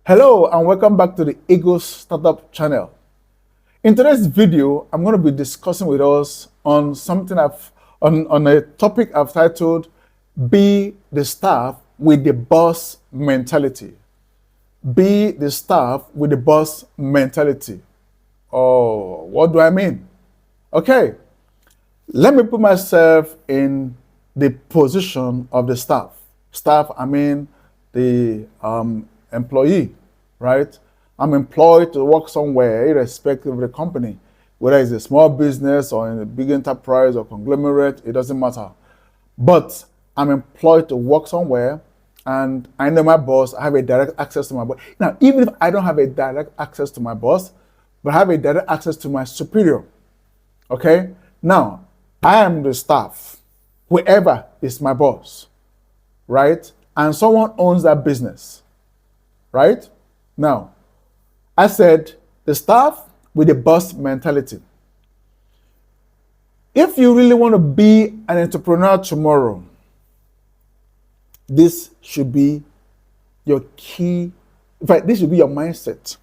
Hello and welcome back to the Eagles Startup channel. In today's video, I'm going to be discussing with us on on a topic I've titled Be the Staff with the Boss Mentality. Be the staff with the boss mentality. Oh, what do I mean? Okay, let me put myself in the position of the staff. Staff, I mean the employee, right? I'm employed to work somewhere, irrespective of the company, whether it's a small business or in a big enterprise or conglomerate, it doesn't matter. But I'm employed to work somewhere, and I know my boss. I have a direct access to my boss. Now, even if I don't have a direct access to my boss, but I have a direct access to my superior, okay? Now, I am the staff. Whoever is my boss, right? And someone owns that business, right? Now, I said the staff with the boss mentality. If you really want to be an entrepreneur tomorrow, this should be your key. In fact, this should be your mindset.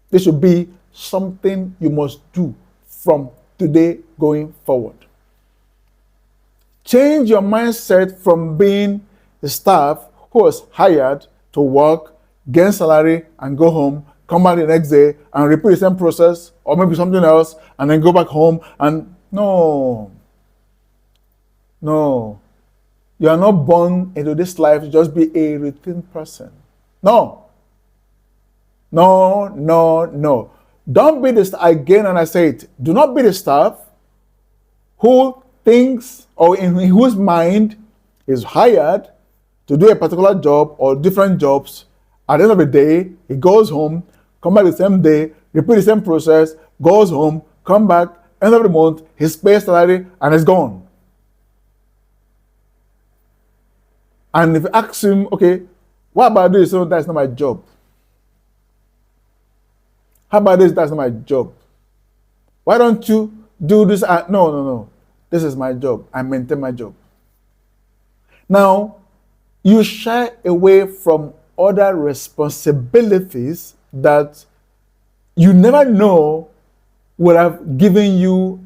This should be something you must do from today going forward. Change your mindset from being the staff who was hired to work, gain salary, and go home, come back the next day and repeat the same process, or maybe something else, and then go back home. And no. You are not born into this life to just be a routine person. No. Don't be the staff. Again, and I say it, do not be the staff who thinks or in whose mind is hired to do a particular job or different jobs. At the end of the day, he goes home, come back the same day, repeat the same process, goes home, come back, end of the month, his pay salary, and it's gone. And if you ask him, okay, what about this? So that's not my job. How about this? That's not my job. Why don't you do this? No. This is my job. I maintain my job. Now, you shy away from other responsibilities that you never know would have given you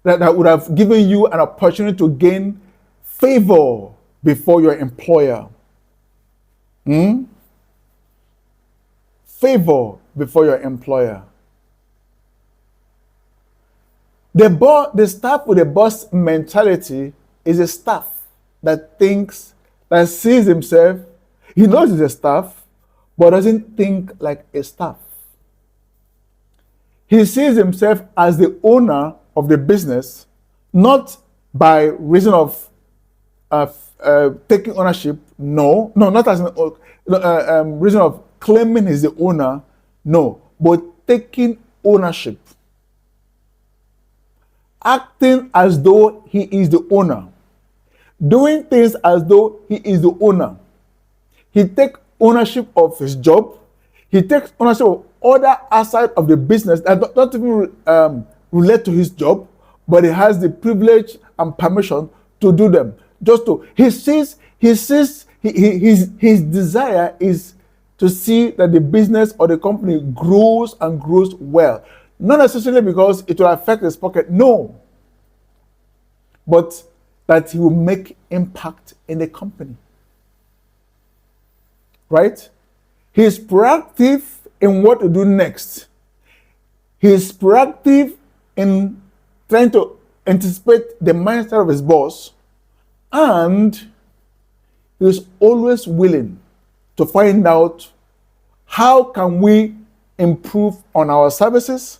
that would have given you an opportunity to gain favor before your employer. Favor before your employer. The staff with a boss mentality is a staff that sees himself, he knows he's a staff, but doesn't think like a staff. He sees himself as the owner of the business, not by reason of taking ownership. No, not as reason of claiming he's the owner. No, but taking ownership. Acting as though he is the owner. Doing things as though he is the owner. He takes ownership of his job. He takes ownership of other aspects of the business that don't even relate to his job, but he has the privilege and permission to do them. His desire is to see that the business or the company grows and grows well. Not necessarily because it will affect his pocket, no. But that he will make impact in the company. Right? He's proactive in what to do next. He's proactive in trying to anticipate the mindset of his boss, and he's always willing to find out how can we improve on our services,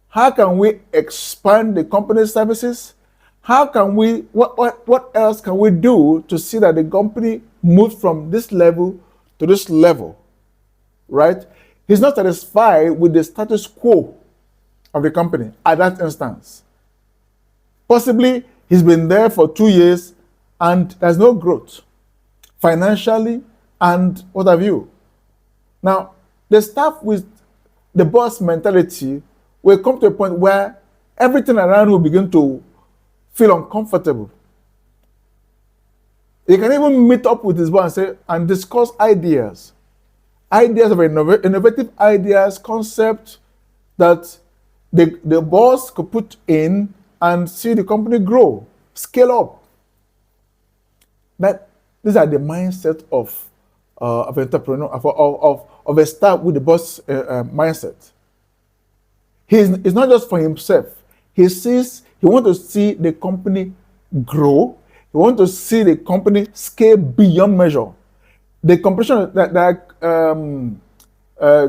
how can we expand the company's services, how can we, what else can we do to see that the company moves from this level to this level, right? He's not satisfied with the status quo of the company at that instance. Possibly he's been there for 2 years and there's no growth financially and what have you. Now, the staff with the boss mentality will come to a point where everything around will begin to feel uncomfortable. He can even meet up with his boss and discuss ideas. ideas of innovative ideas, concepts that the boss could put in and see the company grow, scale up. These are the mindset of entrepreneur, of a staff with the boss mindset. It's not just for himself. He wants to see the company grow. He wants to see the company scale beyond measure. The competition that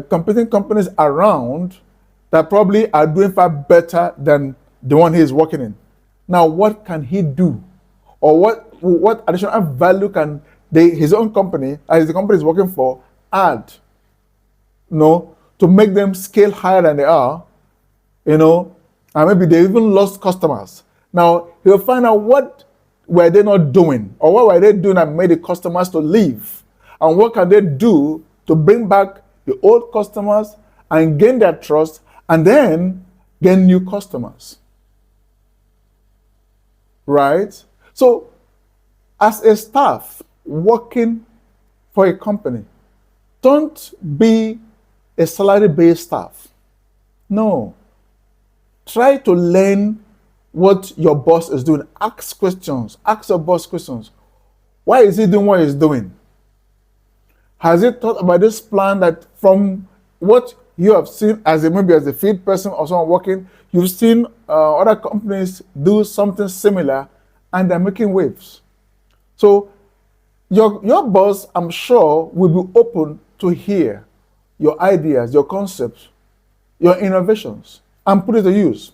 competing companies around that probably are doing far better than the one he is working in. Now, what can he do? Or what additional value can his own company, as the company is working for, add, to make them scale higher than they are, and maybe they even lost customers. Now, he'll find out what were they not doing, or what were they doing that made the customers to leave, and what can they do to bring back the old customers and gain their trust, and then gain new customers. Right? So, as a staff working for a company, don't be a salary-based staff. No. Try to learn what your boss is doing. Ask questions. Ask your boss questions. Why is he doing what he's doing? Has he thought about this plan that from what you have seen maybe as a field person or someone working, you've seen other companies do something similar and they're making waves. So your boss, I'm sure, will be open to hear your ideas, your concepts, your innovations, and put it to use.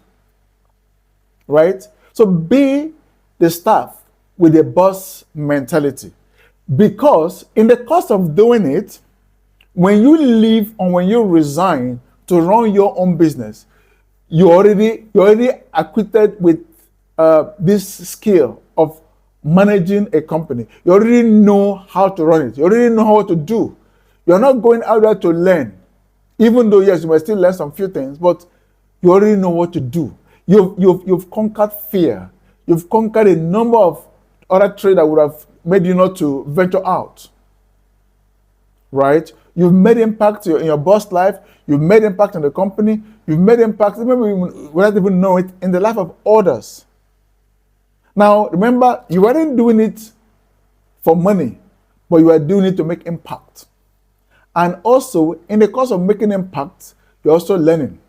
Right? So be the staff with a boss mentality. Because in the course of doing it, when you leave or when you resign to run your own business, you're already acquitted with this skill of managing a company. You already know how to run it. You already know what to do. You're not going out there to learn. Even though, yes, you might still learn some few things, but you already know what to do. You've conquered fear. You've conquered a number of other traits that would have made you not to venture out. Right? You've made impact in your boss life. You've made impact in the company. You've made impact, maybe without even know it, in the life of others. Now, remember, you weren't doing it for money, but you are doing it to make impact. And also, in the course of making impact, you're also learning.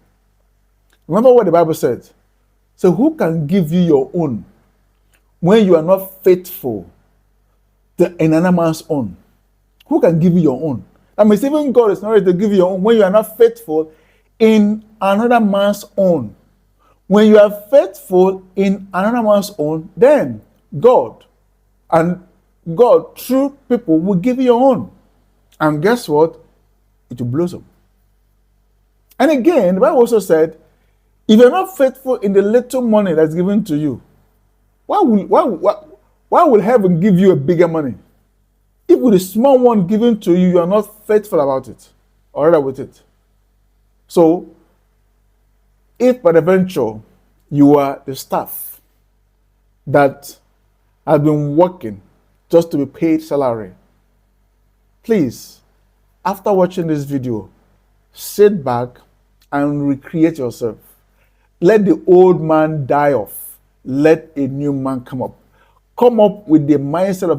Remember what the Bible said. So who can give you your own when you are not faithful to another man's own? Who can give you your own? That means even God is not ready to give you your own when you are not faithful in another man's own. When you are faithful in another man's own, then God through people will give you your own. And guess what? It will blossom. And again, the Bible also said, if you're not faithful in the little money that's given to you, why will heaven give you a bigger money? If with the small one given to you, you are not faithful about it, or rather with it. So, if by the venture you are the staff that has been working just to be paid salary, please, after watching this video, sit back and recreate yourself. Let the old man die off. Let a new man come up. Come up with the mindset of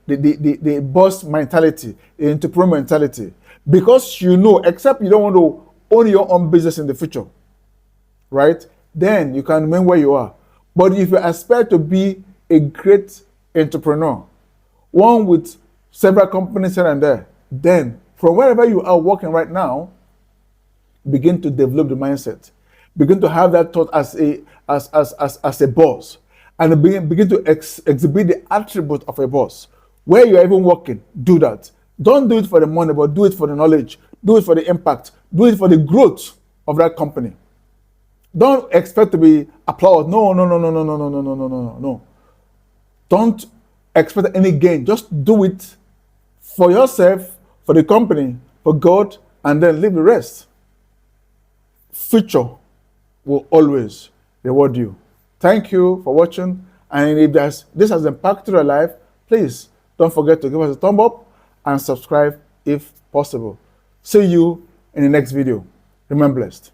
the boss mentality, the entrepreneur mentality. Because you know, except you don't want to own your own business in the future, right? Then you can remain where you are. But if you aspire to be a great entrepreneur, one with several companies here and there, then from wherever you are working right now, begin to develop the mindset. Begin to have that thought as a boss, and begin to exhibit the attribute of a boss. Where you're even working, do that. Don't do it for the money, but do it for the knowledge. Do it for the impact. Do it for the growth of that company. Don't expect to be applauded. No. Don't expect any gain. Just do it for yourself, for the company, for God, and then leave the rest. Future will always reward you. Thank you for watching. And if this has impacted your life, please don't forget to give us a thumb up and subscribe if possible. See you in the next video. Remain blessed.